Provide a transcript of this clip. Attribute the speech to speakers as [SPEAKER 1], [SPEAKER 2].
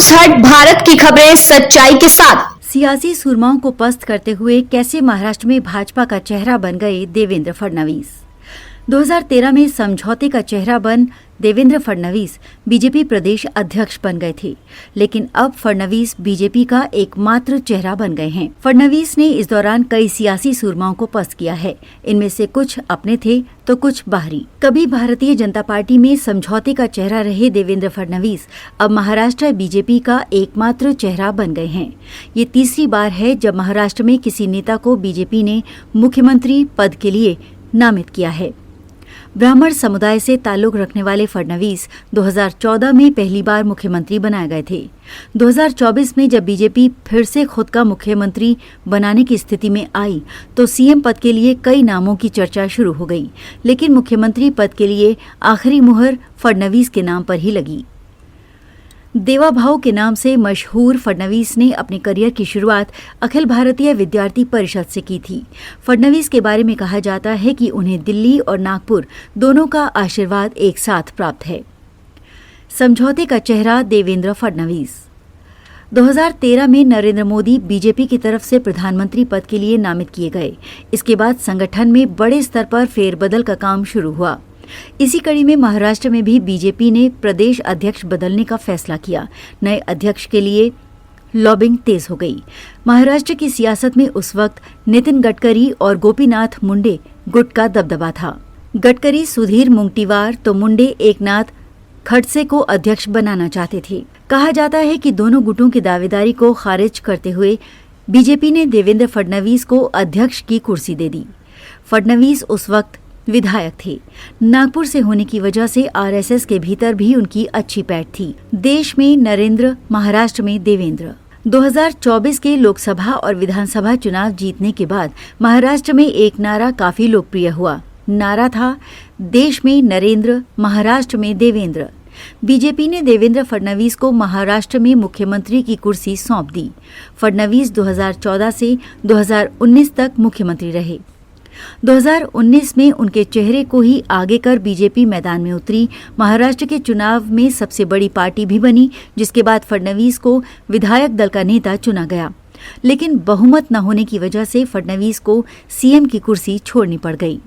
[SPEAKER 1] News हट, भारत की खबरें सच्चाई के साथ।
[SPEAKER 2] सियासी सुरमाओं को पस्त करते हुए कैसे महाराष्ट्र में भाजपा का चेहरा बन गए देवेंद्र फडणवीस। 2013 में समझौते का चेहरा बन देवेंद्र फडणवीस बीजेपी प्रदेश अध्यक्ष बन गए थे, लेकिन अब फडणवीस बीजेपी का एकमात्र चेहरा बन गए हैं। फडणवीस ने इस दौरान कई सियासी सुरमाओं को पस्त किया है। इनमें से कुछ अपने थे तो कुछ बाहरी। कभी भारतीय जनता पार्टी में समझौते का चेहरा रहे देवेंद्र फडणवीस अब महाराष्ट्र बीजेपी का एकमात्र चेहरा बन गए हैं। ये तीसरी बार है जब महाराष्ट्र में किसी नेता को बीजेपी ने मुख्यमंत्री पद के लिए नामित किया है। ब्राह्मण समुदाय से ताल्लुक रखने वाले फडणवीस 2014 में पहली बार मुख्यमंत्री बनाए गए थे। 2024 में जब बीजेपी फिर से खुद का मुख्यमंत्री बनाने की स्थिति में आई तो सीएम पद के लिए कई नामों की चर्चा शुरू हो गई, लेकिन मुख्यमंत्री पद के लिए आखिरी मुहर फडणवीस के नाम पर ही लगी। देवा भाऊ के नाम से मशहूर फडणवीस ने अपने करियर की शुरुआत अखिल भारतीय विद्यार्थी परिषद से की थी। फडणवीस के बारे में कहा जाता है कि उन्हें दिल्ली और नागपुर दोनों का आशीर्वाद एक साथ प्राप्त है। समझौते का चेहरा देवेंद्र फडणवीस। 2013 में नरेंद्र मोदी बीजेपी की तरफ से प्रधानमंत्री पद के लिए नामित किए गए। इसके बाद संगठन में बड़े स्तर पर फेरबदल का काम शुरू हुआ। इसी कड़ी में महाराष्ट्र में भी बीजेपी ने प्रदेश अध्यक्ष बदलने का फैसला किया। नए अध्यक्ष के लिए लॉबिंग तेज हो गई। महाराष्ट्र की सियासत में उस वक्त नितिन गडकरी और गोपीनाथ मुंडे गुट का दबदबा था। गडकरी सुधीर मुंगटीवार तो मुंडे एकनाथ खड़से को अध्यक्ष बनाना चाहते थे। कहा जाता है कि दोनों गुटों की दावेदारी को खारिज करते हुए बीजेपी ने देवेंद्र फडणवीस को अध्यक्ष की कुर्सी दे दी। फडणवीस उस वक्त विधायक थे। नागपुर से होने की वजह से आरएसएस के भीतर भी उनकी अच्छी पैठ थी। देश में नरेंद्र, महाराष्ट्र में देवेंद्र। 2024 के लोकसभा और विधानसभा चुनाव जीतने के बाद महाराष्ट्र में एक नारा काफी लोकप्रिय हुआ। नारा था, देश में नरेंद्र, महाराष्ट्र में देवेंद्र। बीजेपी ने देवेंद्र फडणवीस को महाराष्ट्र में मुख्यमंत्री की कुर्सी सौंप दी। फडणवीस 2014 से 2019 तक मुख्यमंत्री रहे। 2019 में उनके चेहरे को ही आगे कर बीजेपी मैदान में उतरी। महाराष्ट्र के चुनाव में सबसे बड़ी पार्टी भी बनी, जिसके बाद फडणवीस को विधायक दल का नेता चुना गया। लेकिन बहुमत न होने की वजह से फडणवीस को सीएम की कुर्सी छोड़नी पड़ गई।